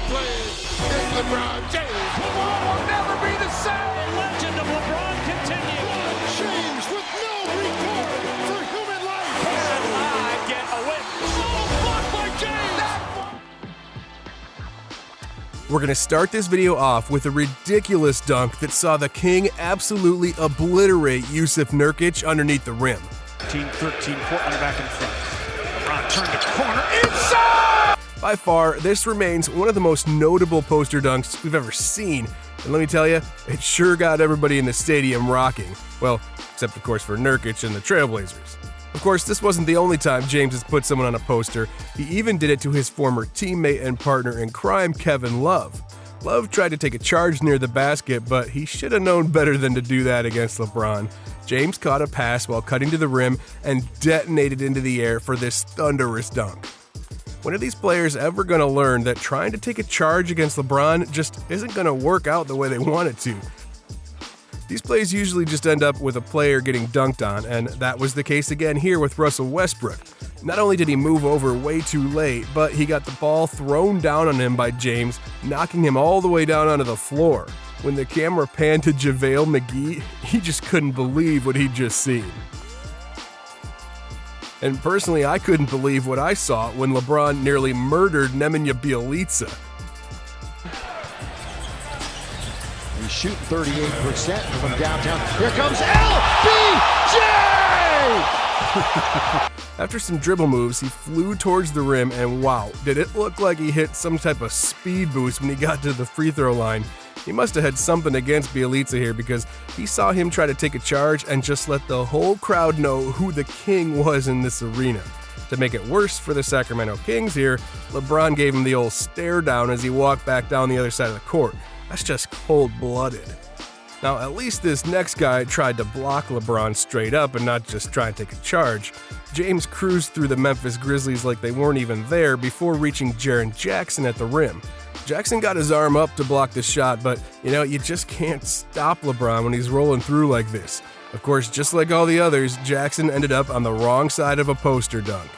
simply is LeBron James. LeBron will never be the same. The legend of LeBron continues. James with no regard for human life. Can I get a win? Oh, blocked by James. We're going to start this video off with a ridiculous dunk that saw the King absolutely obliterate Jusuf Nurkic underneath the rim. Team 13, Portland back in front. LeBron turned the corner inside! By far, this remains one of the most notable poster dunks we've ever seen, and let me tell you, it sure got everybody in the stadium rocking. Well, except of course for Nurkic and the Trailblazers. Of course, this wasn't the only time James has put someone on a poster. He even did it to his former teammate and partner in crime, Kevin Love. Love tried to take a charge near the basket, but he should have known better than to do that against LeBron. James caught a pass while cutting to the rim and detonated into the air for this thunderous dunk. When are these players ever going to learn that trying to take a charge against LeBron just isn't going to work out the way they want it to? These plays usually just end up with a player getting dunked on, and that was the case again here with Russell Westbrook. Not only did he move over way too late, but he got the ball thrown down on him by James, knocking him all the way down onto the floor. When the camera panned to JaVale McGee, he just couldn't believe what he'd just seen. And personally, I couldn't believe what I saw when LeBron nearly murdered Nemanja Bjelica. He's shooting 38% from downtown. Here comes LBJ! After some dribble moves, he flew towards the rim, and wow, did it look like he hit some type of speed boost when he got to the free throw line. He must have had something against Bjelica here, because he saw him try to take a charge and just let the whole crowd know who the king was in this arena. To make it worse for the Sacramento Kings here, LeBron gave him the old stare down as he walked back down the other side of the court. That's just cold-blooded. Now, at least this next guy tried to block LeBron straight up and not just try and take a charge. James cruised through the Memphis Grizzlies like they weren't even there before reaching Jaren Jackson at the rim. Jackson got his arm up to block the shot, but you just can't stop LeBron when he's rolling through like this. Of course, just like all the others, Jackson ended up on the wrong side of a poster dunk.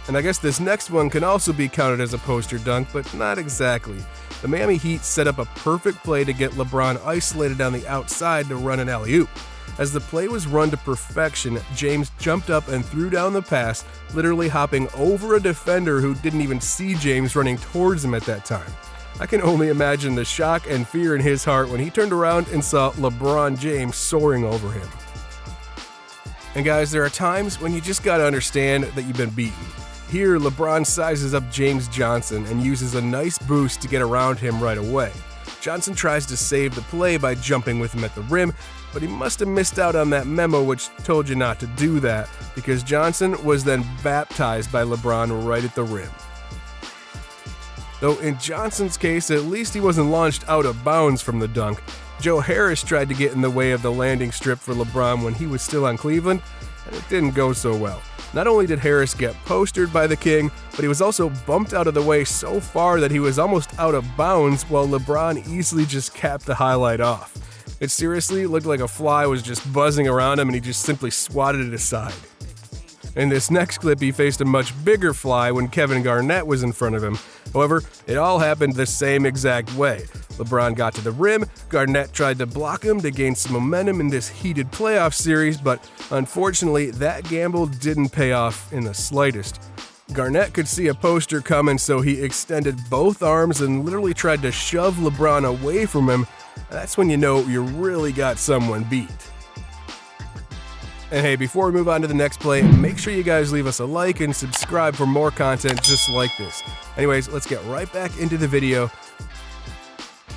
And I guess this next one can also be counted as a poster dunk, but not exactly. The Miami Heat set up a perfect play to get LeBron isolated on the outside to run an alley-oop. As the play was run to perfection, James jumped up and threw down the pass, literally hopping over a defender who didn't even see James running towards him at that time. I can only imagine the shock and fear in his heart when he turned around and saw LeBron James soaring over him. And guys, there are times when you just gotta understand that you've been beaten. Here, LeBron sizes up James Johnson and uses a nice boost to get around him right away. Johnson tries to save the play by jumping with him at the rim, but he must have missed out on that memo which told you not to do that, because Johnson was then baptized by LeBron right at the rim. Though in Johnson's case, at least he wasn't launched out of bounds from the dunk. Joe Harris tried to get in the way of the landing strip for LeBron when he was still on Cleveland, and it didn't go so well. Not only did Harris get postered by the King, but he was also bumped out of the way so far that he was almost out of bounds while LeBron easily just capped the highlight off. It seriously looked like a fly was just buzzing around him and he just simply swatted it aside. In this next clip, he faced a much bigger fly when Kevin Garnett was in front of him. However, it all happened the same exact way. LeBron got to the rim, Garnett tried to block him to gain some momentum in this heated playoff series, but unfortunately, that gamble didn't pay off in the slightest. Garnett could see a poster coming, so he extended both arms and literally tried to shove LeBron away from him. That's when you know you really got someone beat. And hey, before we move on to the next play, make sure you guys leave us a like and subscribe for more content just like this. Anyways, let's get right back into the video.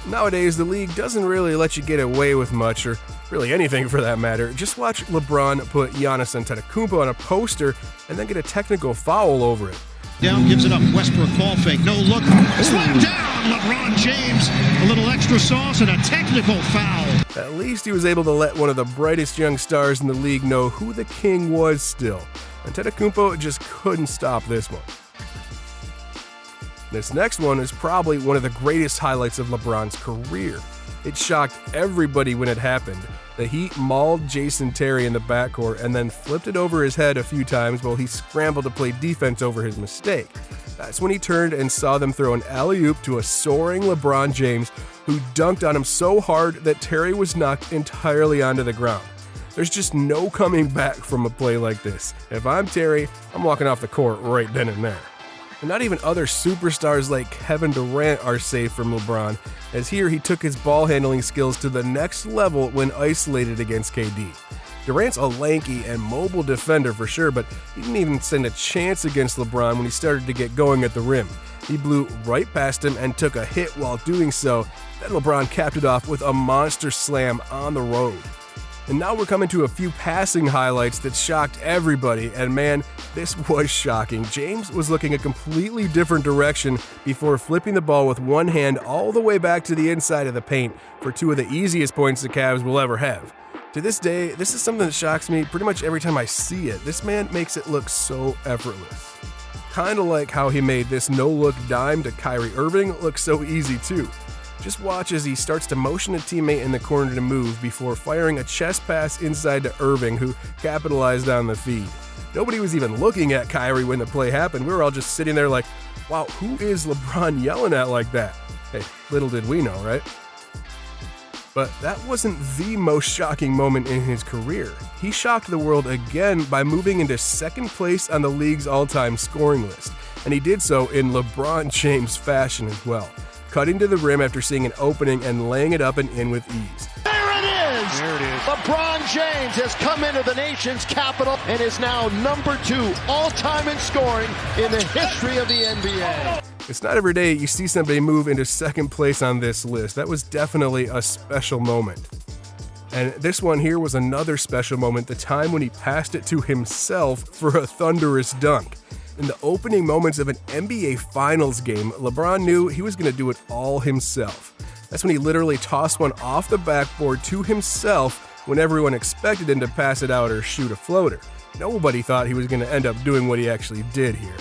Nowadays, the league doesn't really let you get away with much, or really anything for that matter. Just watch LeBron put Giannis Antetokounmpo on a poster and then get a technical foul over it. Down, gives it up. Westbrook ball fake, no look. Slam down, LeBron James. A little extra sauce and a technical foul. At least he was able to let one of the brightest young stars in the league know who the king was still. Antetokounmpo just couldn't stop this one. This next one is probably one of the greatest highlights of LeBron's career. It shocked everybody when it happened. The Heat mauled Jason Terry in the backcourt and then flipped it over his head a few times while he scrambled to play defense over his mistake. That's when he turned and saw them throw an alley-oop to a soaring LeBron James, who dunked on him so hard that Terry was knocked entirely onto the ground. There's just no coming back from a play like this. If I'm Terry, I'm walking off the court right then and there. And not even other superstars like Kevin Durant are safe from LeBron, as here he took his ball handling skills to the next level when isolated against KD. Durant's a lanky and mobile defender for sure, but he didn't even stand a chance against LeBron when he started to get going at the rim. He blew right past him and took a hit while doing so. Then LeBron capped it off with a monster slam on the road. And now we're coming to a few passing highlights that shocked everybody, and man, this was shocking. James was looking a completely different direction before flipping the ball with one hand all the way back to the inside of the paint for two of the easiest points the Cavs will ever have. To this day, this is something that shocks me pretty much every time I see it. This man makes it look so effortless. Kinda like how he made this no-look dime to Kyrie Irving look so easy too. Just watch as he starts to motion a teammate in the corner to move before firing a chest pass inside to Irving, who capitalized on the feed. Nobody was even looking at Kyrie when the play happened. We were all just sitting there like, wow, who is LeBron yelling at like that? Hey, little did we know, right? But that wasn't the most shocking moment in his career. He shocked the world again by moving into second place on the league's all-time scoring list, and he did so in LeBron James fashion as well, cutting to the rim after seeing an opening and laying it up and in with ease. There it is! LeBron James has come into the nation's capital and is now number 2 all-time in scoring in the history of the NBA. It's not every day you see somebody move into second place on this list. That was definitely a special moment. And this one here was another special moment, the time when he passed it to himself for a thunderous dunk. In the opening moments of an NBA Finals game, LeBron knew he was going to do it all himself. That's when he literally tossed one off the backboard to himself when everyone expected him to pass it out or shoot a floater. Nobody thought he was going to end up doing what he actually did here.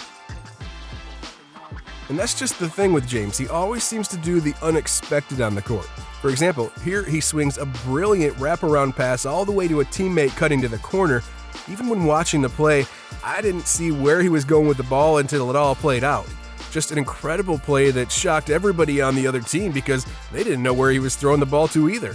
And that's just the thing with James, he always seems to do the unexpected on the court. For example, here he swings a brilliant wraparound pass all the way to a teammate cutting to the corner. Even when watching the play, I didn't see where he was going with the ball until it all played out. Just an incredible play that shocked everybody on the other team because they didn't know where he was throwing the ball to either.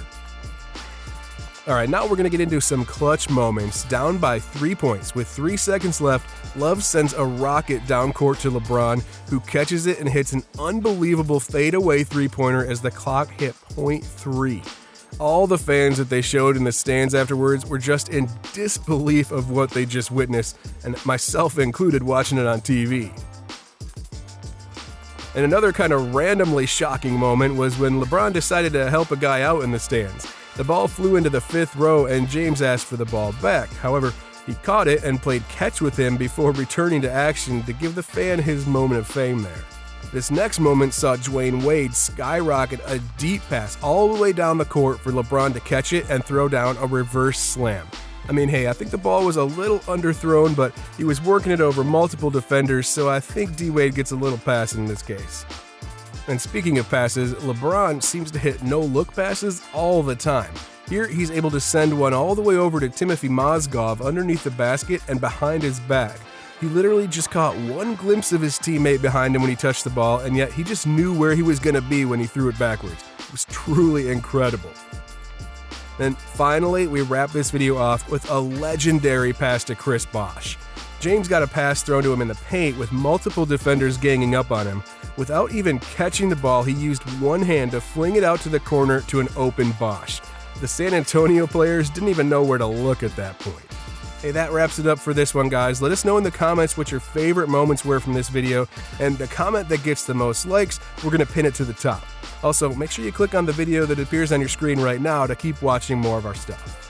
Alright, now we're going to get into some clutch moments. Down by 3 points with 3 seconds left, Love sends a rocket down court to LeBron, who catches it and hits an unbelievable fadeaway three-pointer as the clock hit .3. All the fans that they showed in the stands afterwards were just in disbelief of what they just witnessed, and myself included watching it on TV. And another kind of randomly shocking moment was when LeBron decided to help a guy out in the stands. The ball flew into the 5th row and James asked for the ball back. However, he caught it and played catch with him before returning to action to give the fan his moment of fame there. This next moment saw Dwayne Wade skyrocket a deep pass all the way down the court for LeBron to catch it and throw down a reverse slam. I mean, hey, I think the ball was a little underthrown, but he was working it over multiple defenders, so I think D-Wade gets a little pass in this case. And speaking of passes, LeBron seems to hit no-look passes all the time. Here, he's able to send one all the way over to Timothy Mozgov underneath the basket and behind his back. He literally just caught one glimpse of his teammate behind him when he touched the ball, and yet he just knew where he was going to be when he threw it backwards. It was truly incredible. And finally, we wrap this video off with a legendary pass to Chris Bosh. James got a pass thrown to him in the paint with multiple defenders ganging up on him. Without even catching the ball, he used one hand to fling it out to the corner to an open Bosh. The San Antonio players didn't even know where to look at that point. Hey, that wraps it up for this one, guys. Let us know in the comments what your favorite moments were from this video, and the comment that gets the most likes, we're going to pin it to the top. Also, make sure you click on the video that appears on your screen right now to keep watching more of our stuff.